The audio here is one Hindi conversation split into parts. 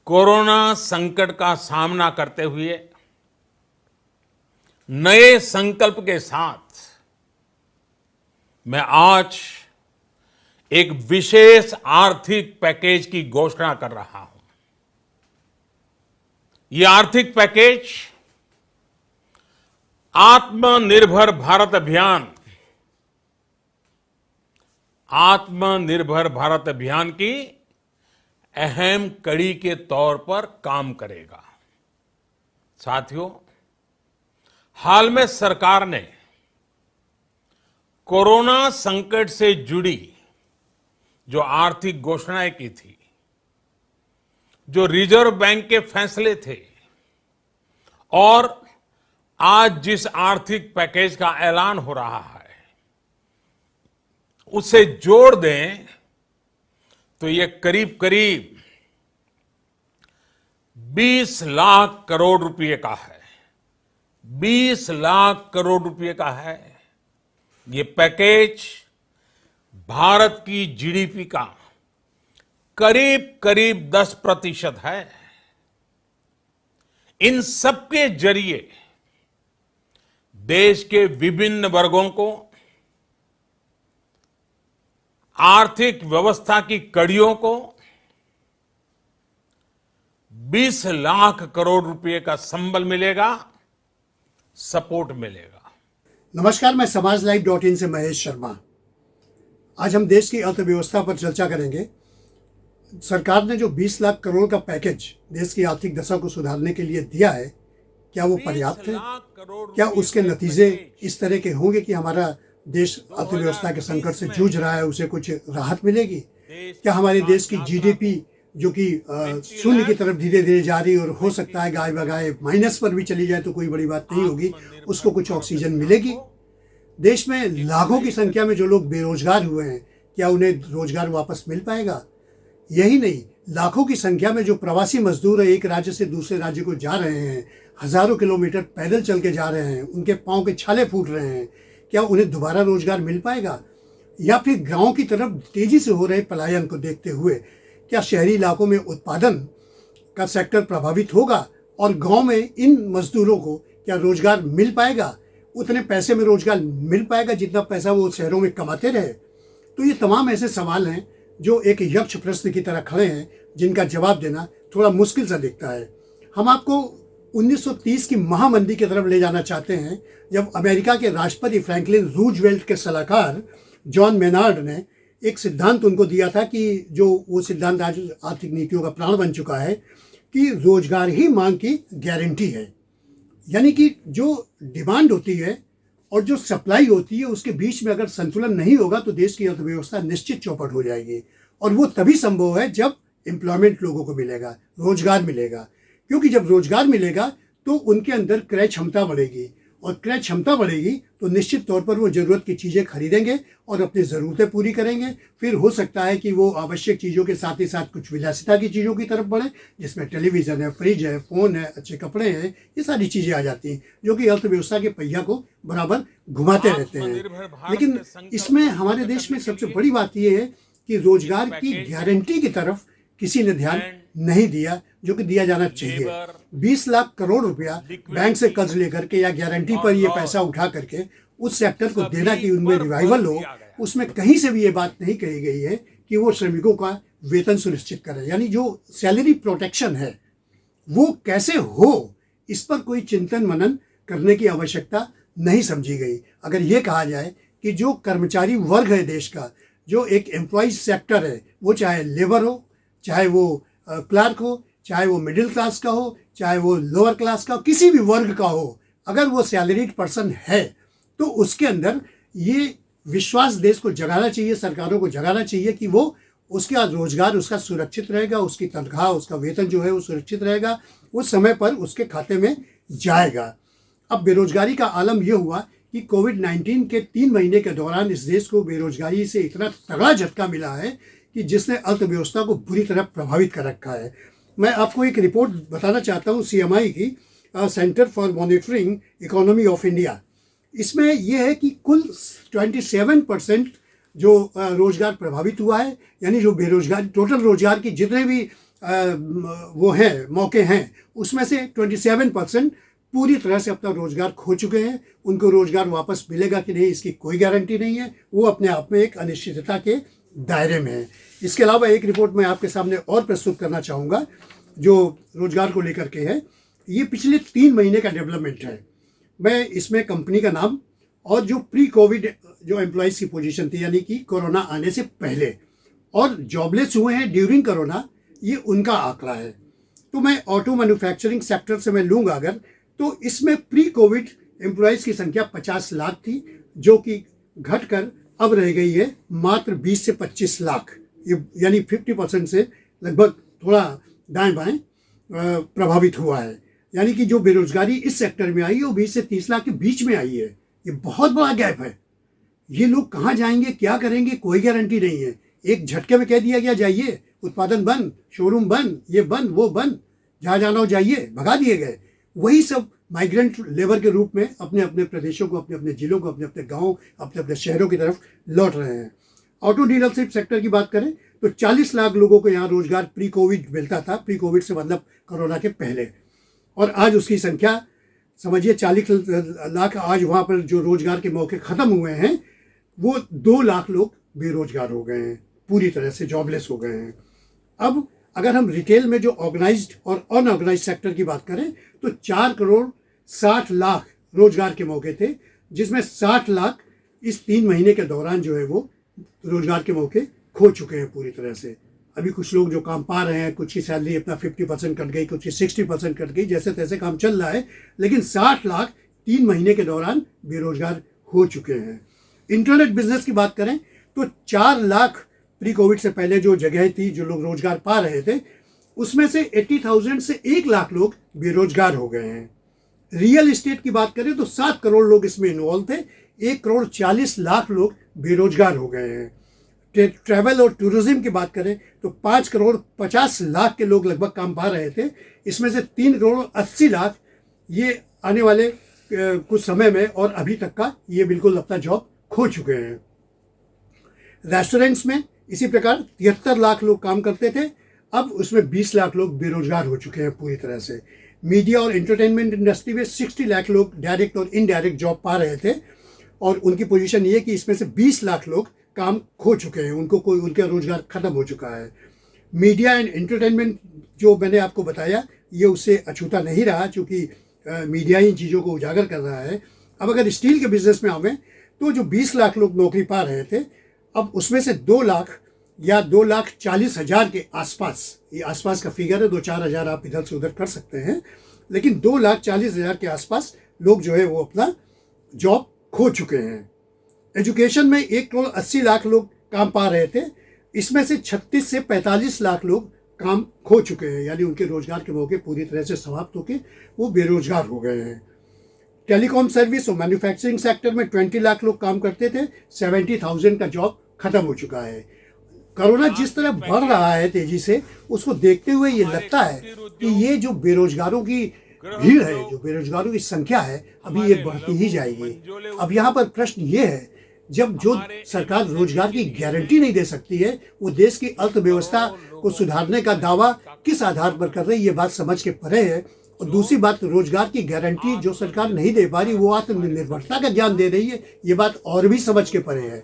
कोरोना संकट का सामना करते हुए नए संकल्प के साथ मैं आज एक विशेष आर्थिक पैकेज की घोषणा कर रहा हूं। यह आर्थिक पैकेज आत्मनिर्भर भारत अभियान की अहम कड़ी के तौर पर काम करेगा। साथियों, हाल में सरकार ने कोरोना संकट से जुड़ी जो आर्थिक घोषणाएं की थी, जो रिजर्व बैंक के फैसले थे और आज जिस आर्थिक पैकेज का ऐलान हो रहा है, उसे जोड़ दें तो ये करीब करीब 20 लाख करोड़ रुपए का है। 20 लाख करोड़ रुपए का है। ये पैकेज भारत की जीडीपी का करीब करीब 10% है। इन सबके जरिए देश के विभिन्न वर्गों को आर्थिक व्यवस्था की कड़ियों को 20 लाख करोड़ रुपए का संबल मिलेगा, सपोर्ट मिलेगा। नमस्कार, मैं समाजलाइव.in से महेश शर्मा। आज हम देश की अर्थव्यवस्था पर चर्चा करेंगे। सरकार ने जो 20 लाख करोड़ का पैकेज देश की आर्थिक दशा को सुधारने के लिए दिया है, क्या वो पर्याप्त है? क्या उसके नतीजे इस तरह के होंगे कि हमारा देश अर्थव्यवस्था के संकट से जूझ रहा है, उसे कुछ राहत मिलेगी? क्या हमारे देश की जीडीपी जो कि शून्य की तरफ धीरे धीरे जा रही और हो सकता है गाय बगाए माइनस पर भी चली जाए तो कोई बड़ी बात नहीं होगी, उसको कुछ ऑक्सीजन मिलेगी? देश में लाखों की संख्या में जो लोग बेरोजगार हुए हैं, क्या उन्हें रोजगार वापस मिल पाएगा? यही नहीं, लाखों की संख्या में जो प्रवासी मजदूर है, एक राज्य से दूसरे राज्य को जा रहे हैं, हजारों किलोमीटर पैदल चल के जा रहे हैं, उनके पांव के छाले फूट रहे हैं, क्या उन्हें दोबारा रोजगार मिल पाएगा? या फिर गांव की तरफ तेजी से हो रहे पलायन को देखते हुए क्या शहरी इलाकों में उत्पादन का सेक्टर प्रभावित होगा और गांव में इन मजदूरों को क्या रोजगार मिल पाएगा? उतने पैसे में रोजगार मिल पाएगा जितना पैसा वो शहरों में कमाते रहे? तो ये तमाम ऐसे सवाल हैं जो एक यक्ष प्रश्न की तरह खड़े हैं, जिनका जवाब देना थोड़ा मुश्किल सा दिखता है। हम आपको 1930 की महामंदी की तरफ ले जाना चाहते हैं, जब अमेरिका के राष्ट्रपति फ्रैंकलिन रूजवेल्ट के सलाहकार जॉन मेनार्ड ने एक सिद्धांत उनको दिया था कि जो वो सिद्धांत आज आर्थिक नीतियों का प्राण बन चुका है कि रोजगार ही मांग की गारंटी है। यानी कि जो डिमांड होती है और जो सप्लाई होती है, उसके बीच में अगर संतुलन नहीं होगा तो देश की अर्थव्यवस्था निश्चित चौपट हो जाएगी। और वो तभी संभव है जब एम्प्लॉयमेंट लोगों को मिलेगा, रोजगार मिलेगा। क्योंकि जब रोजगार मिलेगा तो उनके अंदर क्रय क्षमता बढ़ेगी, और क्रय क्षमता बढ़ेगी तो निश्चित तौर पर वो जरूरत की चीज़ें खरीदेंगे और अपनी ज़रूरतें पूरी करेंगे। फिर हो सकता है कि वो आवश्यक चीज़ों के साथ ही साथ कुछ विलासिता की चीज़ों की तरफ बढ़े, जिसमें टेलीविज़न है, फ्रिज है, फ़ोन है, अच्छे कपड़े हैं, ये सारी चीज़ें आ जाती हैं जो कि अर्थव्यवस्था के पहिया को बराबर घुमाते रहते हैं। लेकिन इसमें हमारे देश में सबसे बड़ी बात यह है कि रोजगार की गारंटी की तरफ किसी ने ध्यान नहीं दिया, जो कि दिया जाना चाहिए। 20 लाख करोड़ रुपया बैंक से कर्ज लेकर के या गारंटी पर ये पैसा उठा करके उस सेक्टर को देना कि उनमें रिवाइवल हो, उसमें कहीं से भी ये बात नहीं कही गई है कि वो श्रमिकों का वेतन सुनिश्चित करें। यानी जो सैलरी प्रोटेक्शन है वो कैसे हो, इस पर कोई चिंतन मनन करने की आवश्यकता नहीं समझी गई। अगर ये कहा जाए कि जो कर्मचारी वर्ग है देश का, जो एक एम्प्लॉइज सेक्टर है, वो चाहे लेबर हो, चाहे वो क्लर्क हो, चाहे वो मिडिल क्लास का हो, चाहे वो लोअर क्लास का हो, किसी भी वर्ग का हो, अगर वो सैलरीड पर्सन है तो उसके अंदर ये विश्वास देश को जगाना चाहिए, सरकारों को जगाना चाहिए कि वो उसका रोजगार उसका सुरक्षित रहेगा, उसकी तनख्वाह, उसका वेतन जो है वो सुरक्षित रहेगा, वो समय पर उसके खाते में जाएगा। अब बेरोजगारी का आलम यह हुआ कि कोविड-19 के 3 महीने के दौरान इस देश को बेरोजगारी से इतना तगड़ा झटका मिला है कि जिसने अर्थव्यवस्था को बुरी तरह प्रभावित कर रखा है। मैं आपको एक रिपोर्ट बताना चाहता हूँ CMI की, centre for monitoring economy of India. इसमें यह है कि कुल 27% जो रोजगार प्रभावित हुआ है, यानी जो बेरोजगार, टोटल रोजगार की जितने भी वो हैं मौके हैं, उसमें से 27% पूरी तरह से अपना रोजगार खो चुके हैं। उनको रोजगार वापस मिलेगा कि नहीं इसकी कोई गारंटी नहीं है, वो अपने आप में एक अनिश्चितता के दायरे में है। इसके अलावा एक रिपोर्ट मैं आपके सामने और प्रस्तुत करना चाहूँगा जो रोजगार को लेकर के है। ये पिछले 3 महीने का डेवलपमेंट है। मैं इसमें कंपनी का नाम और जो प्री कोविड जो एम्प्लॉयज़ की पोजीशन थी, यानी कि कोरोना आने से पहले और जॉबलेस हुए हैं ड्यूरिंग कोरोना, ये उनका आंकड़ा है। तो मैं ऑटो मैन्युफैक्चरिंग सेक्टर से मैं लूँगा अगर, तो इसमें प्री कोविड एम्प्लॉयज़ की संख्या 50 लाख थी, जो कि घटकर अब रह गई है मात्र 20 से 25 लाख। ये यानी 50% से लगभग थोड़ा दाएं बाएं प्रभावित हुआ है। यानी कि जो बेरोजगारी इस सेक्टर में आई है वो 20 से 30 लाख के बीच में आई है। ये बहुत बड़ा गैप है। ये लोग कहाँ जाएंगे, क्या करेंगे, कोई गारंटी नहीं है। एक झटके में कह दिया गया जाइए, उत्पादन बंद, शोरूम बंद, ये बंद, वो बंद, जहाँ जाना हो जाइए, भगा दिए गए। वही सब माइग्रेंट लेबर के रूप में अपने अपने प्रदेशों को, अपने अपने जिलों को, अपने अपने गाँव, अपने अपने शहरों की तरफ लौट रहे हैं। ऑटो डीलरशिप सेक्टर की बात करें तो 40 लाख लोगों को यहाँ रोजगार प्री कोविड मिलता था। प्री कोविड से मतलब कोरोना के पहले, और आज उसकी संख्या समझिए 40 लाख। आज वहाँ पर जो रोजगार के मौके ख़त्म हुए हैं वो 2 लाख लोग बेरोजगार हो गए हैं, पूरी तरह से जॉबलेस हो गए हैं। अब अगर हम रिटेल में जो ऑर्गेनाइज्ड और अनऑर्गेनाइज्ड सेक्टर की बात करें तो 4 करोड़ 60 लाख रोजगार के मौके थे, जिसमें 60 लाख इस 3 महीने के दौरान जो है वो रोजगार के मौके खो चुके हैं पूरी तरह से। अभी कुछ लोग जो काम पा रहे हैं, कुछ की सैलरी अपना 50% कट गई, कुछ की 60% कट गई, जैसे तैसे काम चल रहा है, लेकिन 60 लाख 3 महीने के दौरान बेरोजगार हो चुके हैं। इंटरनेट बिजनेस की बात करें तो 4 लाख प्री कोविड से पहले जो जगह थी, जो लोग रोजगार पा रहे थे, उसमें से 80,000 से 1 लाख लोग बेरोजगार हो गए हैं। रियल इस्टेट की बात करें तो 7 करोड़ लोग इसमें इन्वॉल्व थे, 1 करोड़ 40 लाख लोग बेरोजगार हो गए हैं। ट्रैवल और टूरिज्म की बात करें तो 5 करोड़ 50 लाख के लोग लगभग काम पा रहे थे, इसमें से 3 करोड़ 80 लाख ये आने वाले कुछ समय में और अभी तक का ये बिल्कुल अपना जॉब खो चुके हैं। रेस्टोरेंट्स में इसी प्रकार 73 लाख लोग काम करते थे, अब उसमें 20 लाख लोग बेरोजगार हो चुके हैं पूरी तरह से। मीडिया और एंटरटेनमेंट इंडस्ट्री में 60 लाख लोग डायरेक्ट और इनडायरेक्ट जॉब पा रहे थे, और उनकी पोजीशन ये कि इसमें से 20 लाख लोग काम खो चुके हैं, उनका रोजगार खत्म हो चुका है। मीडिया एंड एंटरटेनमेंट जो मैंने आपको बताया ये उससे अछूता नहीं रहा, चूँकि मीडिया ही चीज़ों को उजागर कर रहा है। अब अगर स्टील के बिजनेस में आवें तो जो 20 लाख लोग नौकरी पा रहे थे, अब उसमें से 2 लाख या 2,40,000 के आसपास, ये आसपास का फिगर है, 2-4 हज़ार आप इधर से उधर कर सकते हैं, लेकिन 2,40,000 के आसपास लोग जो है वो अपना जॉब खो चुके हैं। एजुकेशन में 1 करोड़ 80 लाख लोग काम पा रहे थे, इसमें से 36 से 45 लाख लोग काम खो चुके हैं, यानी उनके रोजगार के मौके पूरी तरह से समाप्त होकर वो बेरोजगार हो गए हैं। टेलीकॉम सर्विस और मैन्युफैक्चरिंग सेक्टर में 20 लाख लोग काम करते थे, 70,000 का जॉब खत्म हो चुका है। कोरोना जिस तरह बढ़ रहा है तेजी से, उसको देखते हुए ये लगता है कि ये जो बेरोजगारों की भीड़ है, जो बेरोजगारों की संख्या है, अभी ये बढ़ती ही जाएगी। अब यहाँ पर प्रश्न ये है, जब जो सरकार रोजगार की गारंटी नहीं दे सकती है, वो देश की अर्थव्यवस्था को सुधारने का दावा किस आधार पर कर रही है, ये बात समझ के परे है। और दूसरी बात, रोजगार की गारंटी जो सरकार नहीं दे पा रही, वो आत्मनिर्भरता का ज्ञान दे रही है, ये बात और भी समझ के परे है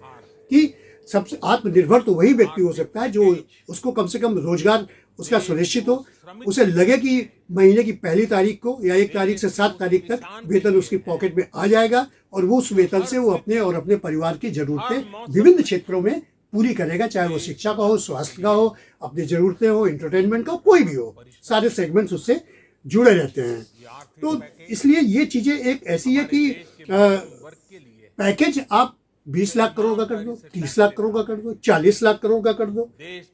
कि सबसे आत्मनिर्भर तो वही व्यक्ति हो सकता है जो उसको कम से कम रोजगार उसका सुनिश्चित हो, उसे लगे कि महीने की 1 तारीख को या 1 तारीख से 7 तारीख तक वेतन उसकी पॉकेट में आ जाएगा, और वो उस वेतन से वो अपने और अपने परिवार की जरूरतें विभिन्न क्षेत्रों में पूरी करेगा, चाहे वो शिक्षा का हो, स्वास्थ्य का हो, अपनी जरूरतें हो, एंटरटेनमेंट का, कोई भी हो, सारे सेगमेंट्स उससे जुड़े रहते हैं। तो इसलिए ये चीज़ें एक ऐसी है कि पैकेज आप 20 लाख करोड़ का कर दो, 30 लाख करोड़ का कर दो, 40 लाख करोड़ का कर दो,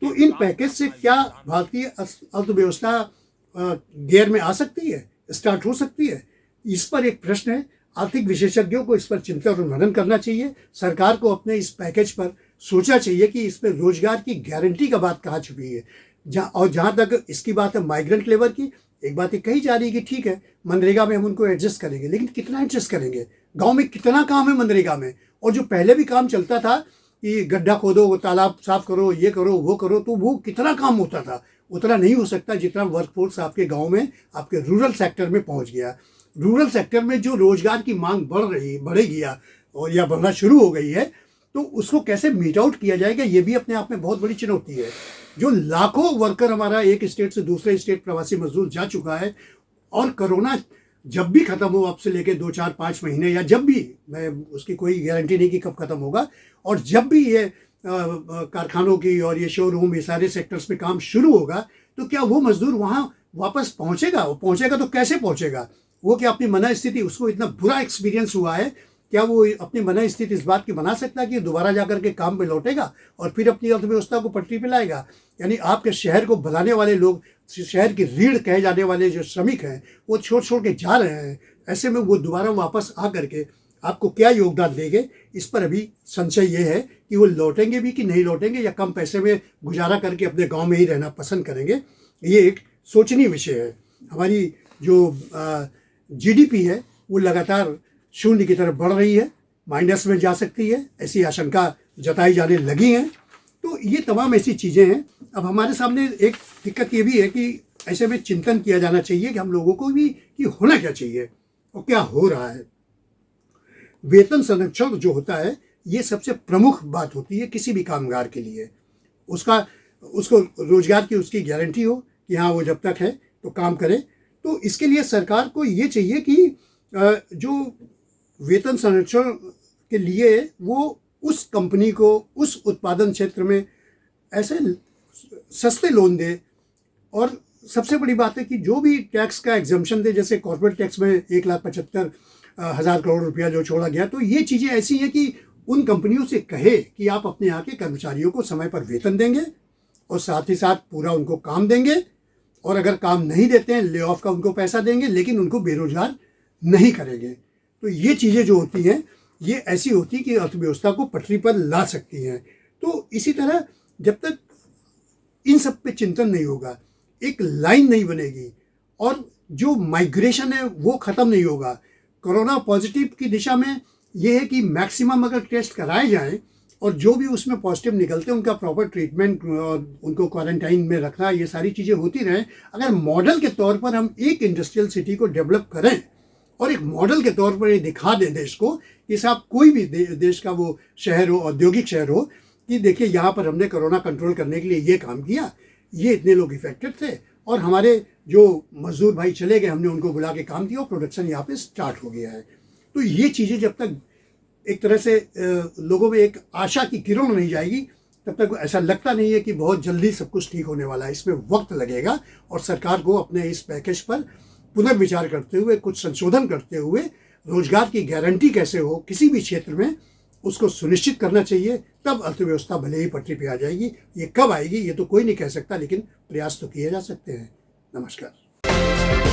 तो इन पैकेज से क्या भारतीय अर्थव्यवस्था गियर में आ सकती है, स्टार्ट हो सकती है? इस पर एक प्रश्न है। आर्थिक विशेषज्ञों को इस पर चिंतन और मनन करना चाहिए। सरकार को अपने इस पैकेज पर सोचना चाहिए कि इसमें रोजगार की गारंटी का बात कहाँ छुपी है। जहाँ तक इसकी बात है माइग्रेंट लेबर की, एक बात ये कही जा रही है कि ठीक है मनरेगा में हम उनको एडजस्ट करेंगे, लेकिन कितना एडजस्ट करेंगे? गांव में कितना काम है मनरेगा में, और जो पहले भी काम चलता था कि गड्ढा खोदो, तालाब साफ करो, ये करो, वो करो, तो वो कितना काम होता था, उतना नहीं हो सकता जितना वर्कफोर्स आपके गांव में, आपके रूरल सेक्टर में पहुंच गया। रूरल सेक्टर में जो रोजगार की मांग बढ़ेगी या बढ़ना शुरू हो गई है, तो उसको कैसे मीट आउट किया जाएगा, ये भी अपने आप में बहुत बड़ी चुनौती है। जो लाखों वर्कर हमारा एक स्टेट से दूसरे स्टेट प्रवासी मजदूर जा चुका है, और कोरोना जब भी खत्म हो, अब से लेके 2, 4, 5 महीने, या जब भी, मैं उसकी कोई गारंटी नहीं कि कब खत्म होगा, और जब भी ये कारखानों की और ये शोरूम, ये सारे सेक्टर्स में काम शुरू होगा, तो क्या वो मजदूर वहाँ वापस पहुँचेगा? वो पहुँचेगा तो कैसे पहुँचेगा? वो क्या अपनी मन स्थिति, उसको इतना बुरा एक्सपीरियंस हुआ है, क्या वो अपनी मन स्थिति इस बात की बना सकता है कि दोबारा जाकर के काम पे लौटेगा और फिर अपनी अर्थव्यवस्था को पटरी पे लाएगा? यानी आपके शहर को भलाने वाले लोग, शहर की रीढ़ कहे जाने वाले जो श्रमिक हैं, वो छोड़ के जा रहे हैं। ऐसे में वो दोबारा वापस आ करके आपको क्या योगदान देंगे, इस पर अभी संशय ये है कि वो लौटेंगे भी कि नहीं लौटेंगे, या कम पैसे में गुजारा करके अपने गाँव में ही रहना पसंद करेंगे। ये एक सोचनीय विषय है। हमारी जो GDP है वो लगातार शून्य की तरफ बढ़ रही है, माइनस में जा सकती है, ऐसी आशंका जताई जाने लगी है। तो ये तमाम ऐसी चीज़ें हैं। अब हमारे सामने एक दिक्कत ये भी है कि ऐसे में चिंतन किया जाना चाहिए कि हम लोगों को भी कि होना क्या चाहिए और क्या हो रहा है। वेतन संरक्षण जो होता है, ये सबसे प्रमुख बात होती है किसी भी कामगार के लिए। उसको रोजगार की उसकी गारंटी हो कि हाँ, वो जब तक है तो काम करे। तो इसके लिए सरकार को ये चाहिए कि जो वेतन संरक्षण के लिए वो उस कंपनी को, उस उत्पादन क्षेत्र में ऐसे सस्ते लोन दे। और सबसे बड़ी बात है कि जो भी टैक्स का एग्जम्पशन दे, जैसे कॉर्पोरेट टैक्स में 1,75,000 करोड़ रुपया जो छोड़ा गया, तो ये चीज़ें ऐसी हैं कि उन कंपनियों से कहे कि आप अपने यहाँ के कर्मचारियों को समय पर वेतन देंगे और साथ ही साथ पूरा उनको काम देंगे, और अगर काम नहीं देते हैं, ले ऑफ का उनको पैसा देंगे, लेकिन उनको बेरोजगार नहीं करेंगे। तो ये चीज़ें जो होती हैं, ये ऐसी होती कि अर्थव्यवस्था को पटरी पर ला सकती हैं। तो इसी तरह जब तक इन सब पे चिंतन नहीं होगा, एक लाइन नहीं बनेगी, और जो माइग्रेशन है वो ख़त्म नहीं होगा। कोरोना पॉजिटिव की दिशा में ये है कि मैक्सिमम अगर टेस्ट कराए जाएं और जो भी उसमें पॉजिटिव निकलते हैं उनका प्रॉपर ट्रीटमेंट और उनको क्वारंटाइन में रखना, ये सारी चीज़ें होती रहें। अगर मॉडल के तौर पर हम एक इंडस्ट्रियल सिटी को डेवलप करें और एक मॉडल के तौर पर ये दिखा दें देश को कि साहब, कोई भी देश का वो शहर हो, औद्योगिक शहर हो, कि देखिए यहाँ पर हमने कोरोना कंट्रोल करने के लिए ये काम किया, ये इतने लोग इफेक्टेड थे, और हमारे जो मजदूर भाई चले गए, हमने उनको बुला के काम किया और प्रोडक्शन यहाँ पे स्टार्ट हो गया है। तो ये चीज़ें जब तक एक तरह से लोगों में एक आशा की किरण नहीं जाएगी, तब तक ऐसा लगता नहीं है कि बहुत जल्दी सब कुछ ठीक होने वाला है। इसमें वक्त लगेगा, और सरकार को अपने इस पैकेज पर पुनर्विचार करते हुए, कुछ संशोधन करते हुए, रोजगार की गारंटी कैसे हो किसी भी क्षेत्र में, उसको सुनिश्चित करना चाहिए। तब अर्थव्यवस्था भले ही पटरी पे आ जाएगी। ये कब आएगी ये तो कोई नहीं कह सकता, लेकिन प्रयास तो किए जा सकते हैं। नमस्कार।